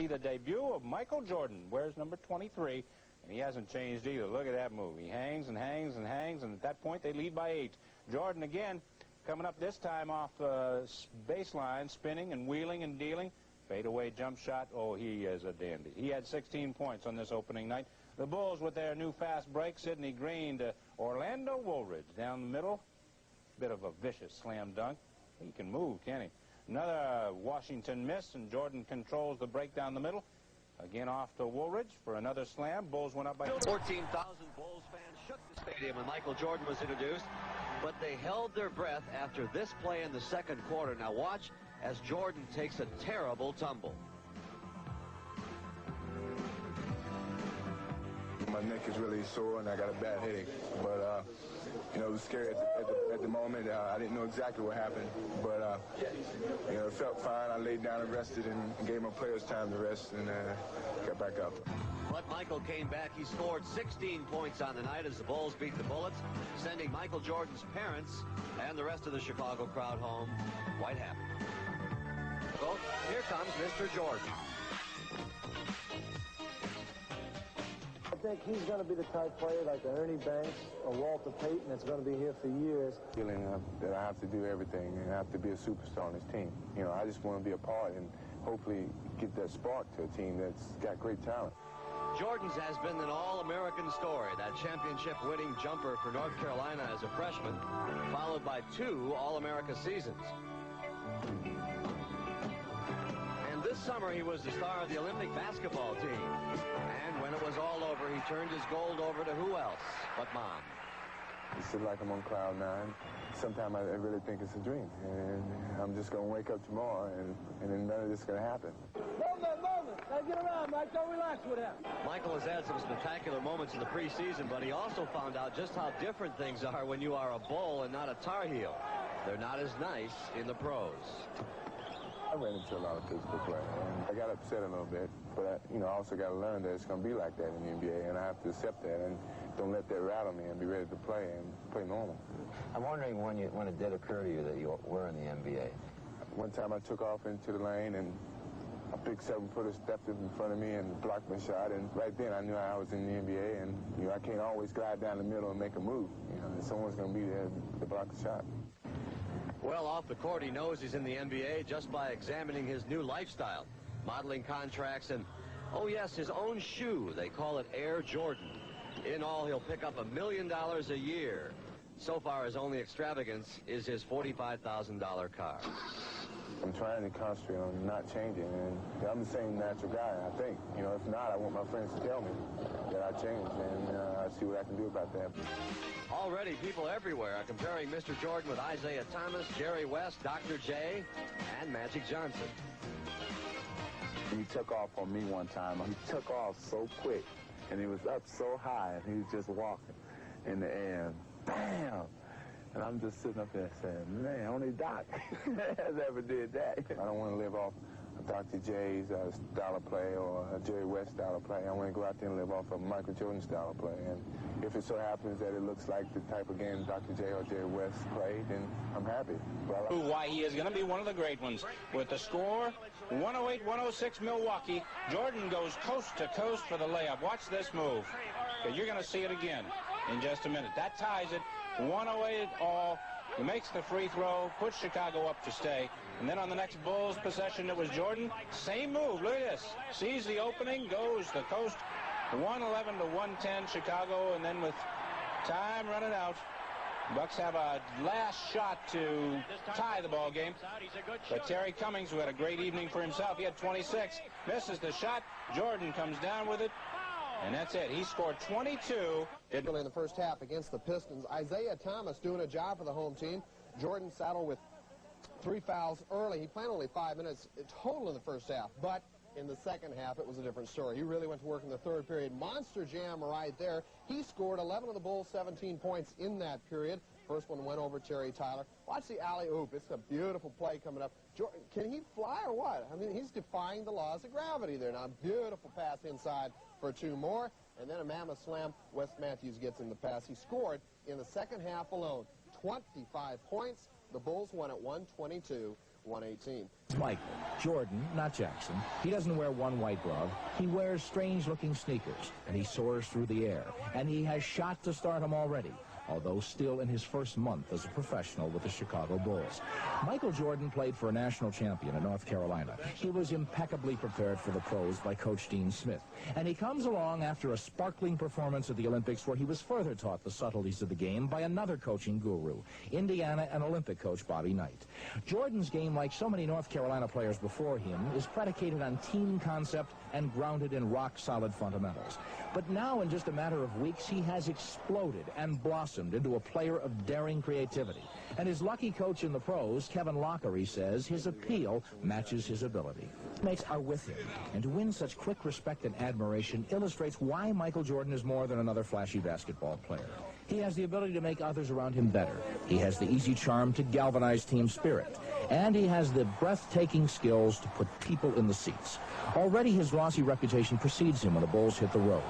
The debut of Michael Jordan. Wears number 23, and he hasn't changed either. Look at that move. He hangs and hangs and hangs, and at that point they lead by 8. Jordan again coming up this time off baseline, spinning and wheeling and dealing. Fadeaway jump shot. Oh, he is a dandy. He had 16 points on this opening night. The Bulls with their new fast break. Sidney Green to Orlando Woolridge down the middle. Bit of a vicious slam dunk. He can move, can he? Another Washington miss, and Jordan controls the break down the middle. Again off to Woolridge for another slam. Bulls went up by 14,000 Bulls fans shook the stadium when Michael Jordan was introduced, but they held their breath after this play in the second quarter. Now watch as Jordan takes a terrible tumble. My neck is really sore and I got a bad headache, but you know, it was scary at the moment. I didn't know exactly what happened, but you know, it felt fine. I laid down and rested and gave my players time to rest and got back up. But Michael came back. He scored 16 points on the night as the Bulls beat the Bullets, sending Michael Jordan's parents and the rest of the Chicago crowd home quite happy. So here comes Mr. Jordan. I think he's going to be the type player like Ernie Banks or Walter Payton that's going to be here for years. Feeling that I have to do everything and I have to be a superstar on this team. You know, I just want to be a part and hopefully get that spark to a team that's got great talent. Jordan's has been an all-American story, that championship-winning jumper for North Carolina as a freshman, followed by 2 All-America seasons. And this summer he was the star of the Olympic basketball team. And when it was all over, he turned his gold over to who else but Mom. It feels like I'm on cloud 9. Sometimes I really think it's a dream. And I'm just going to wake up tomorrow and then none of this is going to happen. Moment. Now get around, Mike. Don't relax with him. Michael has had some spectacular moments in the preseason, but he also found out just how different things are when you are a Bull and not a Tar Heel. They're not as nice in the pros. I ran into a lot of physical play, and I got upset a little bit, but you know, I also got to learn that it's going to be like that in the NBA, and I have to accept that and don't let that rattle me and be ready to play and play normal. I'm wondering when it did occur to you that you were in the NBA. One time I took off into the lane, and a big 7-footer stepped in front of me and blocked my shot, and right then I knew I was in the NBA, and you know, I can't always glide down the middle and make a move. You know, and someone's going to be there to block the shot. Well, off the court, he knows he's in the NBA just by examining his new lifestyle, modeling contracts, and, oh yes, his own shoe. They call it Air Jordan. In all, he'll pick up $1 million a year. So far, his only extravagance is his $45,000 car. I'm trying to concentrate on not changing, and I'm the same natural guy, I think. You know, if not, I want my friends to tell me that I changed, and I'll see what I can do about that. Already, people everywhere are comparing Mr. Jordan with Isaiah Thomas, Jerry West, Dr. J, and Magic Johnson. He took off on me one time. He took off so quick, and he was up so high, and he was just walking in the air, and bam! And I'm just sitting up there saying, man, only Doc has ever did that. I don't want to live off Dr. J's style of play or Jerry West style of play. I want to go out there and live off of Michael Jordan style of play. And if it so happens that it looks like the type of game Dr. J or Jerry West played, then I'm happy. Why he is going to be one of the great ones. With the score, 108-106 Milwaukee. Jordan goes coast to coast for the layup. Watch this move. You're going to see it again in just a minute. That ties it. 108 all. He makes the free throw, puts Chicago up to stay. And then on the next Bulls possession, it was Jordan. Same move. Look at this. Sees the opening, goes the coast. 111 to 110 Chicago, and then with time running out, Bucks have a last shot to tie the ball game. But Terry Cummings, who had a great evening for himself, he had 26, misses the shot. Jordan comes down with it. And that's it. He scored 22. In the first half against the Pistons. Isaiah Thomas doing a job for the home team. Jordan saddled with 3 fouls early. He played only 5 minutes total in the first half. But in the second half, it was a different story. He really went to work in the third period. Monster jam right there. He scored 11 of the Bulls' 17 points in that period. First one went over Terry Tyler. Watch the alley-oop. It's a beautiful play coming up. Jordan, can he fly or what? I mean, he's defying the laws of gravity there. Now, beautiful pass inside for 2 more. And then a mammoth slam. Wes Matthews gets in the pass. He scored in the second half alone 25 points. The Bulls won at 122. 118. Michael Jordan, not Jackson. He doesn't wear one white glove. He wears strange-looking sneakers, and he soars through the air. And he has shot to stardom already, although still in his first month as a professional with the Chicago Bulls. Michael Jordan played for a national champion in North Carolina. He was impeccably prepared for the pros by Coach Dean Smith. And he comes along after a sparkling performance at the Olympics where he was further taught the subtleties of the game by another coaching guru, Indiana and Olympic coach Bobby Knight. Jordan's game, like so many North Carolina players before him, is predicated on team concept and grounded in rock-solid fundamentals. But now, in just a matter of weeks, he has exploded and blossomed into a player of daring creativity. And his lucky coach in the pros, Kevin Lockery, says his appeal matches his ability. Mates are with him, and to win such quick respect and admiration illustrates why Michael Jordan is more than another flashy basketball player. He has the ability to make others around him better. He has the easy charm to galvanize team spirit. And he has the breathtaking skills to put people in the seats. Already his glossy reputation precedes him when the Bulls hit the road.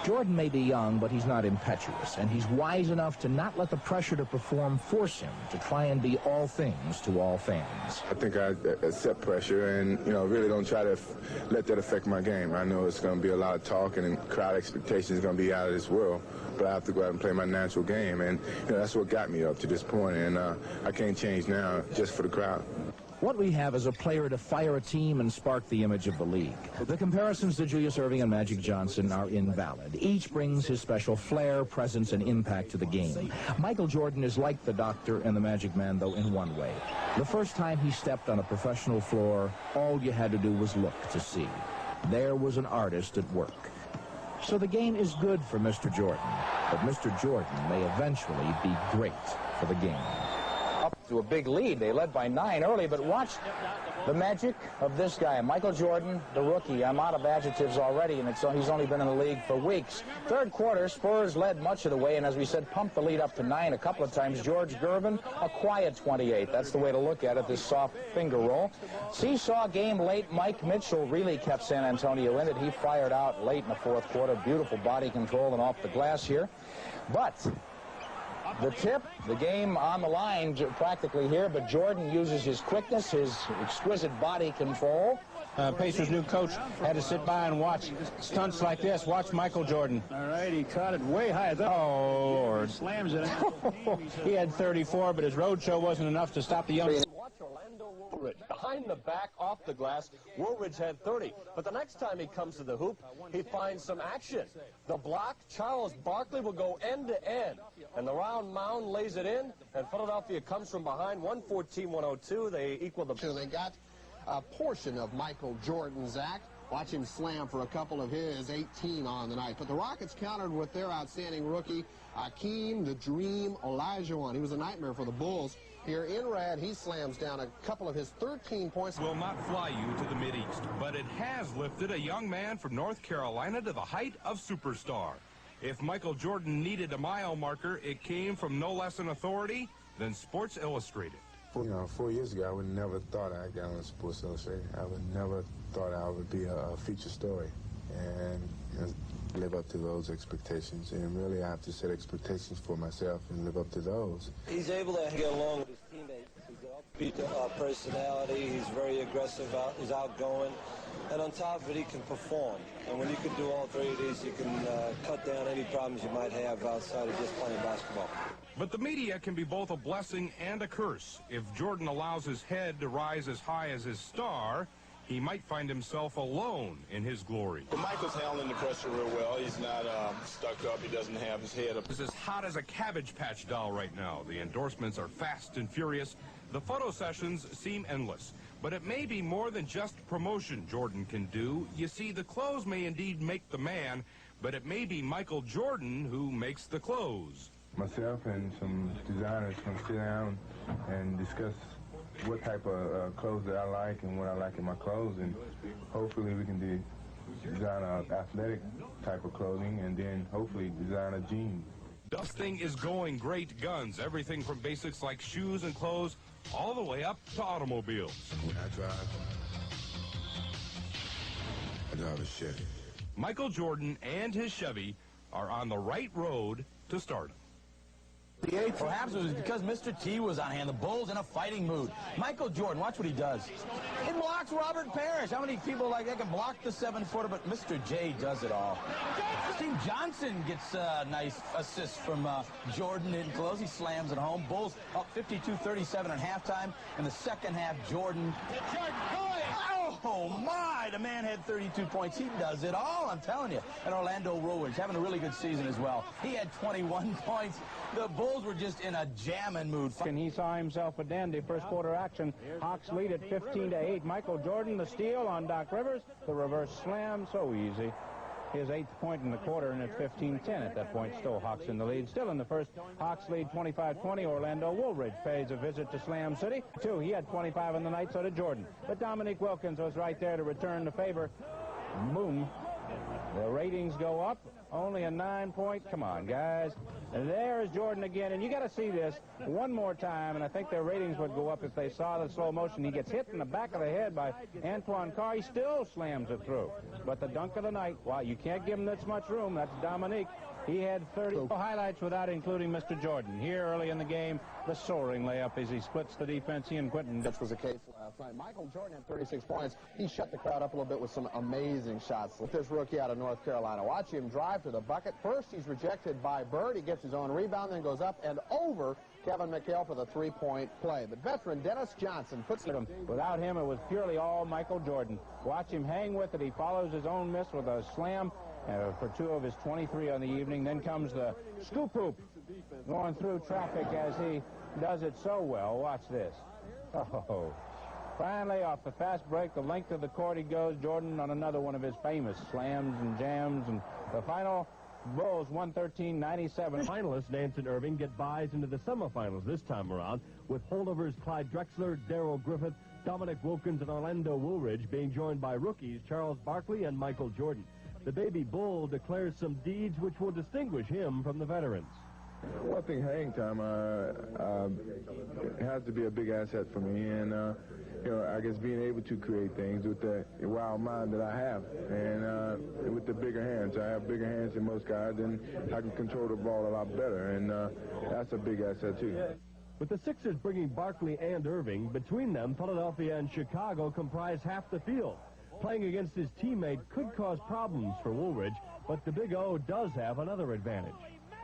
Jordan may be young, but he's not impetuous, and he's wise enough to not let the pressure to perform force him to try and be all things to all fans. I think I accept pressure and, really don't try to let that affect my game. I know it's going to be a lot of talking and crowd expectations are going to be out of this world, but I have to go out and play my natural game, and that's what got me up to this point, and I can't change now just for the crowd. What we have is a player to fire a team and spark the image of the league. The comparisons to Julius Erving and Magic Johnson are invalid. Each brings his special flair, presence, and impact to the game. Michael Jordan is like the Doctor and the Magic Man, though, in one way. The first time he stepped on a professional floor, all you had to do was look to see. There was an artist at work. So the game is good for Mr. Jordan, but Mr. Jordan may eventually be great for the game. Up to a big lead. They led by 9 early, but watch the magic of this guy, Michael Jordan, the rookie. I'm out of adjectives already, and he's only been in the league for weeks. Third quarter, Spurs led much of the way, and as we said, pumped the lead up to 9 a couple of times. George Gervin, a quiet 28. That's the way to look at it, this soft finger roll. Seesaw game late. Mike Mitchell really kept San Antonio in it. He fired out late in the fourth quarter. Beautiful body control and off the glass here. But the tip, the game on the line practically here, but Jordan uses his quickness, his exquisite body control. Pacers' new coach had to sit by and watch stunts like this. Watch Michael Jordan. All right, he caught it way high. Oh, Lord. Slams it. He had 34, but his roadshow wasn't enough to stop the young... Watch Orlando Woolridge. Behind the back, off the glass, Woolridge had 30. But the next time he comes to the hoop, he finds some action. The block, Charles Barkley will go end to end. And the round mound lays it in, and Philadelphia comes from behind, 114-102. They equal the... They got a portion of Michael Jordan's act. Watch him slam for a couple of his 18 on the night. But the Rockets countered with their outstanding rookie, Akeem the Dream Olajuwon. He was a nightmare for the Bulls. Here in red, he slams down a couple of his 13 points. Will not fly you to the Mideast, but it has lifted a young man from North Carolina to the height of superstar. If Michael Jordan needed a mile marker, it came from no less an authority than Sports Illustrated. 4 years ago, I would never thought I'd get on Sports Illustrated. I would never thought I would be a feature story and live up to those expectations. And really, I have to set expectations for myself and live up to those. He's able to get along with his teammates. He's got an upbeat personality. He's very aggressive. He's outgoing. And on top of it, he can perform. And when you can do all three of these, you can cut down any problems you might have outside of just playing basketball. But the media can be both a blessing and a curse. If Jordan allows his head to rise as high as his star, he might find himself alone in his glory. But Michael's handling the pressure real well. He's not stuck up. He doesn't have his head up. He's as hot as a Cabbage Patch doll right now. The endorsements are fast and furious. The photo sessions seem endless. But it may be more than just promotion Jordan can do. You see, the clothes may indeed make the man, but it may be Michael Jordan who makes the clothes. Myself and some designers can sit down and discuss what type of clothes that I like and what I like in my clothes, and hopefully we can design an athletic type of clothing and then hopefully design a jean. Dusting is going great guns, everything from basics like shoes and clothes all the way up to automobiles. When I drive a Chevy. Michael Jordan and his Chevy are on the right road to stardom. Perhaps it was because Mr. T was on hand. The Bulls in a fighting mood. Michael Jordan, watch what he does. He blocks Robert Parrish. How many people like that can block the 7-footer? But Mr. J does it all. Steve Johnson gets a nice assist from Jordan in close. He slams it home. Bulls up 52-37 at halftime. In the second half, Jordan. Oh, my! The man had 32 points. He does it all, I'm telling you. And Orlando Woolridge having a really good season as well. He had 21 points. The Bulls were just in a jamming mood. And he saw himself a dandy first quarter action. Hawks lead at 15-8. Michael Jordan, the steal on Doc Rivers. The reverse slam, so easy. His 8th point in the quarter, and it's 15-10 at that point. Still Hawks in the lead. Still in the first, Hawks lead 25-20. Orlando Woolridge pays a visit to Slam City. He had 25 in the night, so did Jordan. But Dominique Wilkins was right there to return the favor. Boom. The ratings go up. Only a 9-point. Come on, guys. And there's Jordan again. And you got to see this one more time, and I think their ratings would go up if they saw the slow motion. He gets hit in the back of the head by Antoine Carr. He still slams it through. But the dunk of the night, wow, you can't give him this much room. That's Dominique. He had 30 highlights without including Mr. Jordan. Here early in the game, the soaring layup as he splits the defense. He and Quentin. Which was the case last night. Michael Jordan had 36 points. He shut the crowd up a little bit with some amazing shots. With this rookie out of North Carolina. Watch him drive to the bucket. First, he's rejected by Bird. He gets his own rebound, then goes up and over Kevin McHale for the three-point play. But veteran Dennis Johnson puts it. Without him, it was purely all Michael Jordan. Watch him hang with it. He follows his own miss with a slam. For 2 of his 23 on the evening. Then comes the scoop hoop going through traffic as he does it so well. Watch this. Oh, finally off the fast break, the length of the court he goes. Jordan on another one of his famous slams and jams. And the final, Bulls 113-97. Finalists Nance and Irving get buys into the semifinals this time around, with holdovers Clyde Drexler, Darrell Griffith, Dominique Wilkins, and Orlando Woolridge being joined by rookies Charles Barkley and Michael Jordan. The baby Bull declares some deeds which will distinguish him from the veterans. Well, I think hang time has to be a big asset for me, and you know, I guess being able to create things with the wild mind that I have, and with the bigger hands. I have bigger hands than most guys, and I can control the ball a lot better, and that's a big asset too. With the Sixers bringing Barkley and Irving, between them, Philadelphia and Chicago comprise half the field. Playing against his teammate could cause problems for Woolridge, but the Big O does have another advantage.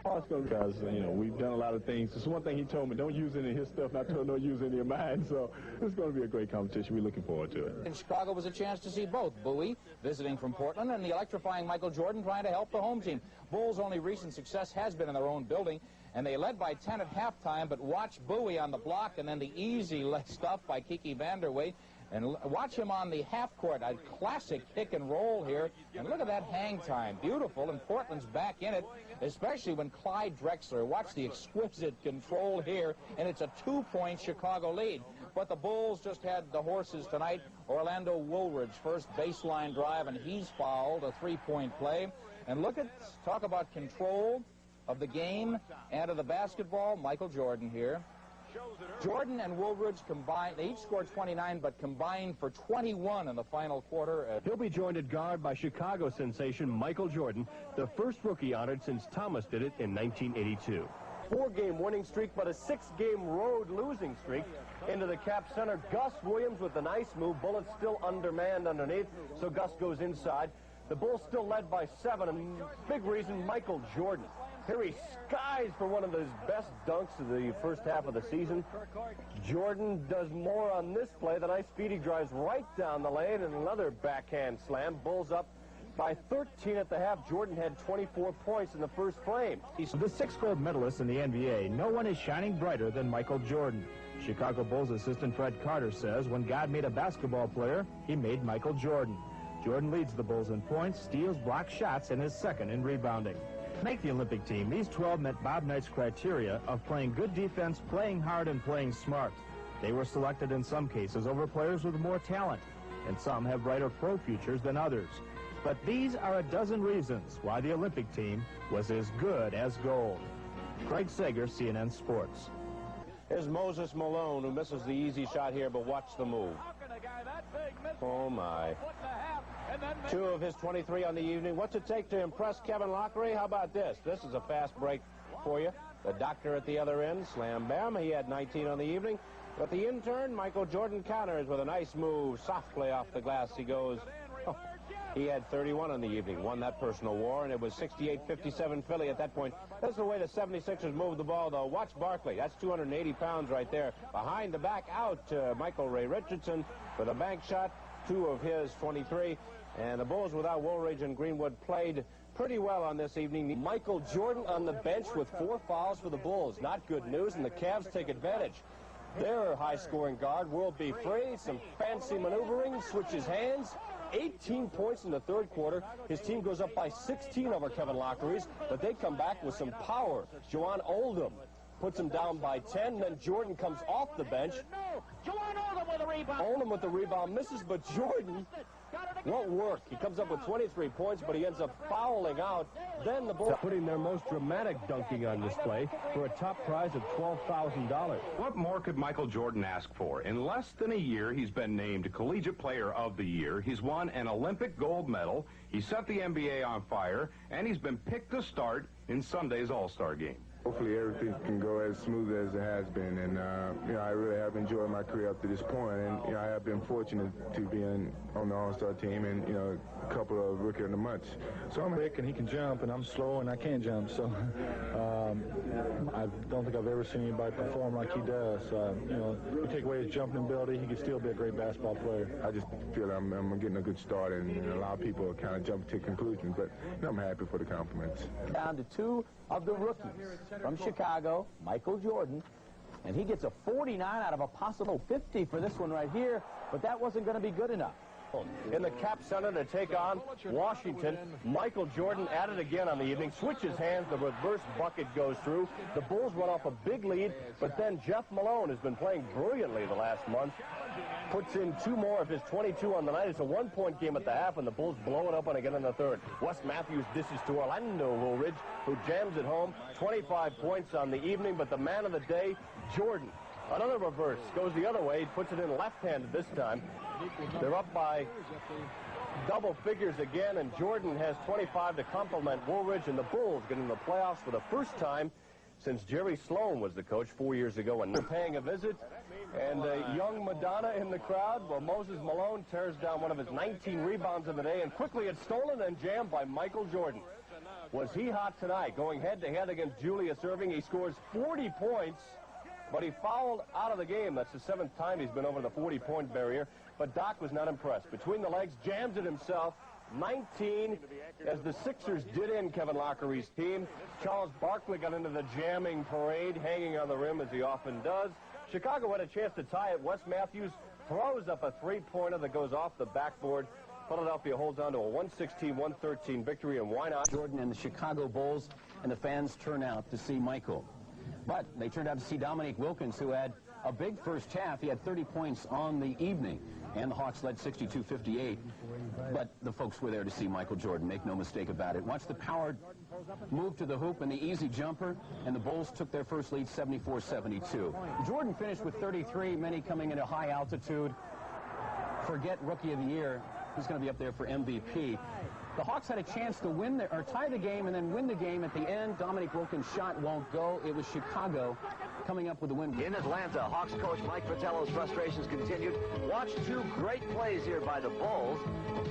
Because, you know, we've done a lot of things. It's one thing he told me, don't use any of his stuff, not to don't use any of mine. So it's going to be a great competition. We're looking forward to it. In Chicago was a chance to see both Bowie visiting from Portland and the electrifying Michael Jordan trying to help the home team. Bulls' only recent success has been in their own building, and they led by 10 at halftime, but watch Bowie on the block and then the easy stuff by Kiki Vanderway. And watch him on the half court, a classic pick and roll here. And look at that hang time. Beautiful, and Portland's back in it, especially when Clyde Drexler. Watch the exquisite control here, and it's a 2-point Chicago lead. But the Bulls just had the horses tonight. Orlando Woolridge, first baseline drive, and he's fouled, a 3-point play. And look at, talk about control of the game and of the basketball. Michael Jordan here. Jordan and Woolridge combined, they each scored 29, but combined for 21 in the final quarter. He'll be joined at guard by Chicago sensation Michael Jordan, the first rookie honored since Thomas did it in 1982. 4-game winning streak, but a 6-game road losing streak. Into the Cap Center, Gus Williams with the nice move. Bullets still undermanned underneath, so Gus goes inside. The Bulls still led by 7, and big reason, Michael Jordan. Here he skies for one of his best dunks of the first half of the season. Jordan does more on this play. The nice speed, he drives right down the lane, and another backhand slam. Bulls up by 13 at the half. Jordan had 24 points in the first frame. Of the 6 gold medalists in the NBA, no one is shining brighter than Michael Jordan. Chicago Bulls assistant Fred Carter says when God made a basketball player, he made Michael Jordan. Jordan leads the Bulls in points, steals, blocks shots, and is second in rebounding. To make the Olympic team, these 12 met Bob Knight's criteria of playing good defense, playing hard, and playing smart. They were selected in some cases over players with more talent, and some have brighter pro futures than others. But these are a dozen reasons why the Olympic team was as good as gold. Craig Sager, CNN Sports. Here's Moses Malone, who misses the easy shot here, but watch the move. Oh, my. 2 of his 23 on the evening. What's it take to impress Kevin Lockery? How about this? This is a fast break for you. The doctor at the other end, slam bam. He had 19 on the evening. But the intern, Michael Jordan, counters with a nice move. Softly off the glass he goes. Oh, he had 31 on the evening. Won that personal war, and it was 68-57 Philly at that point. That's the way the 76ers moved the ball, though. Watch Barkley. That's 280 pounds right there. Behind the back out, Michael Ray Richardson with a bank shot. 2 of his 23. And the Bulls without Woolridge and Greenwood played pretty well on this evening. Michael Jordan on the bench with 4 fouls for the Bulls. Not good news, and the Cavs take advantage. Their high-scoring guard will be free. Some fancy maneuvering, switches hands. 18 points in the third quarter. His team goes up by 16 over Kevin Lockery's, but they come back with some power. Juwan Oldham puts him down by 10. Then Jordan comes off the bench. Juwan Oldham with a rebound. Oldham with the rebound misses, but Jordan won't work. He comes up with 23 points, but he ends up fouling out. Then the Bulls putting their most dramatic dunking on display for a top prize of $12,000. What more could Michael Jordan ask for? In less than a year, he's been named Collegiate Player of the Year. He's won an Olympic gold medal. He set the NBA on fire, and he's been picked to start in Sunday's All-Star game. Hopefully everything can go as smooth as it has been, and I really have enjoyed my career up to this point, and I have been fortunate to be on the All-Star team, and a couple of Rookie of the Months. So I'm quick and he can jump, and I'm slow and I can't jump. So I don't think I've ever seen anybody perform like he does. You take away his jumping ability, he could still be a great basketball player. I just feel I'm getting a good start, and a lot of people kind of jump to conclusions, but I'm happy for the compliments. Down to 2 of the rookies from Chicago, Michael Jordan, and he gets a 49 out of a possible 50 for this one right here, but that wasn't going to be good enough. In the Cap Center to take on Washington, Michael Jordan at it again on the evening, switches hands, the reverse bucket goes through. The Bulls run off a big lead, but then Jeff Malone has been playing brilliantly the last month. Puts in 2 more of his 22 on the night. It's a 1-point game at the half, and the Bulls blow it open again in the third. Wes Matthews dishes to Orlando Woolridge, who jams it home. 25 points on the evening, but the man of the day, Jordan. Another reverse, goes the other way, puts it in left-handed this time. They're up by double figures again, and Jordan has 25 to complement Woolridge, and the Bulls get into the playoffs for the first time since Jerry Sloan was the coach 4 years ago. And they're paying a visit, and young Madonna in the crowd. Well, Moses Malone tears down one of his 19 rebounds of the day, and quickly it's stolen and jammed by Michael Jordan. Was he hot tonight? Going head-to-head against Julius Erving, he scores 40 points, but he fouled out of the game. That's the 7th time he's been over the 40-point barrier. But Doc was not impressed. Between the legs, jams it himself. 19 as the Sixers did in Kevin Lockery's team. Charles Barkley got into the jamming parade, hanging on the rim as he often does. Chicago had a chance to tie it. Wes Matthews throws up a 3-pointer that goes off the backboard. Philadelphia holds on to a 116-113 victory, and why not? Jordan and the Chicago Bulls, and the fans turn out to see Michael. But they turned out to see Dominique Wilkins, who had a big first half. He had 30 points on the evening, and the Hawks led 62-58. But the folks were there to see Michael Jordan, make no mistake about it. Watch the power move to the hoop and the easy jumper, and the Bulls took their first lead 74-72. Jordan finished with 33, many coming in a high altitude. Forget Rookie of the Year. He's going to be up there for MVP. The Hawks had a chance to win or tie the game and then win the game at the end. Dominique Wilkins' shot won't go. It was Chicago coming up with the win. In Atlanta, Hawks coach Mike Fratello's frustrations continued. Watch 2 great plays here by the Bulls.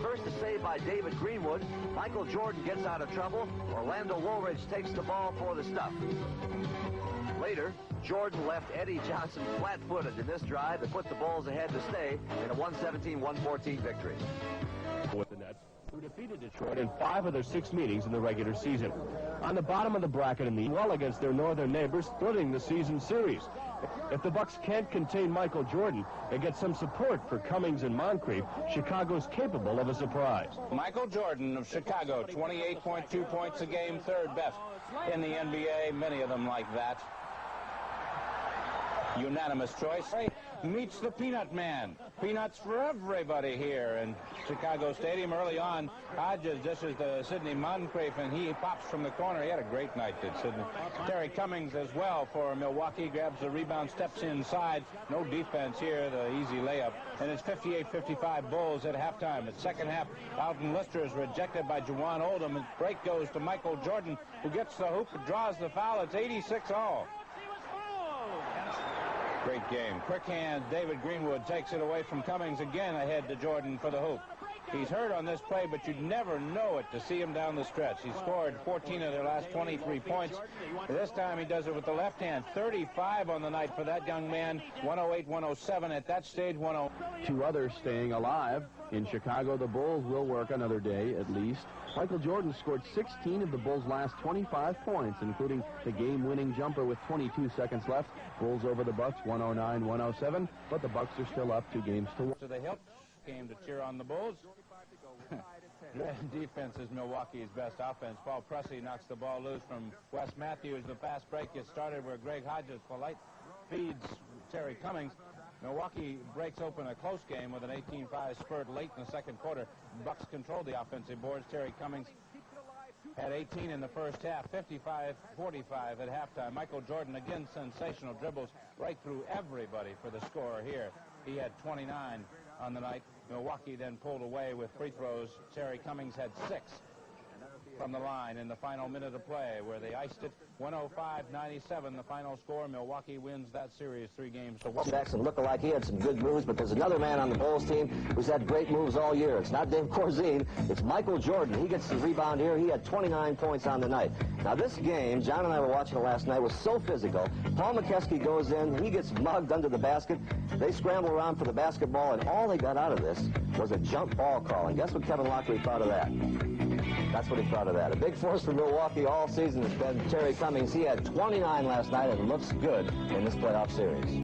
First, a save by David Greenwood. Michael Jordan gets out of trouble. Orlando Woolridge takes the ball for the stuff. Later, Jordan left Eddie Johnson flat-footed in this drive and put the Bulls ahead to stay in a 117-114 victory. With the Nets, who defeated Detroit in 5 of their 6 meetings in the regular season. On the bottom of the bracket in the well against their northern neighbors, splitting the season series. If the Bucks can't contain Michael Jordan and get some support for Cummings and Moncrief, Chicago's capable of a surprise. Michael Jordan of Chicago, 28.2 points a game, 3rd best in the NBA, many of them like that. Unanimous choice. Meets the Peanut Man. Peanuts for everybody here in Chicago Stadium. Early on, Hodges dishes to Sidney Moncrief, and he pops from the corner. He had a great night, did Sidney. Terry Cummings as well for Milwaukee. Grabs the rebound, steps inside. No defense here, the easy layup. And it's 58-55 Bulls at halftime. At second half, Alton Lister is rejected by Juwan Oldham. And break goes to Michael Jordan, who gets the hoop and draws the foul. It's 86-all. Great game. Quick hand. David Greenwood takes it away from Cummings again, ahead to Jordan for the hoop. He's hurt on this play, but you'd never know it to see him down the stretch. He scored 14 of their last 23 points. This time he does it with the left hand. 35 on the night for that young man. 108-107 at that stage. 1-0. Two others staying alive. In Chicago, the Bulls will work another day at least. Michael Jordan scored 16 of the Bulls' last 25 points, including the game-winning jumper with 22 seconds left. Bulls over the Bucks, 109-107, but the Bucks are still up 2 games to 1. So they helped came to cheer on the Bulls. Defense is Milwaukee's best offense. Paul Pressey knocks the ball loose from Wes Matthews. The fast break gets started where Greg Hodges polite feeds Terry Cummings. Milwaukee breaks open a close game with an 18-5 spurt late in the second quarter. Bucks controlled the offensive boards. Terry Cummings had 18 in the first half, 55-45 at halftime. Michael Jordan, again, sensational dribbles right through everybody for the score here. He had 29 on the night. Milwaukee then pulled away with free throws. Terry Cummings had 6 from the line in the final minute of play, where they iced it. 105-97, the final score. Milwaukee wins that series 3-1. Jackson looked like he had some good moves, but there's another man on the Bulls team who's had great moves all year. It's not Dave Corzine, it's Michael Jordan. He gets the rebound here. He had 29 points on the night. Now this game, John and I were watching it last night, was so physical. Paul McKeskey goes in, he gets mugged under the basket. They scramble around for the basketball, and all they got out of this was a jump ball call. And guess what Kevin Lockley thought of that? That's what he thought of that. A big force for Milwaukee all season has been Terry Cummings. He had 29 last night and looks good in this playoff series.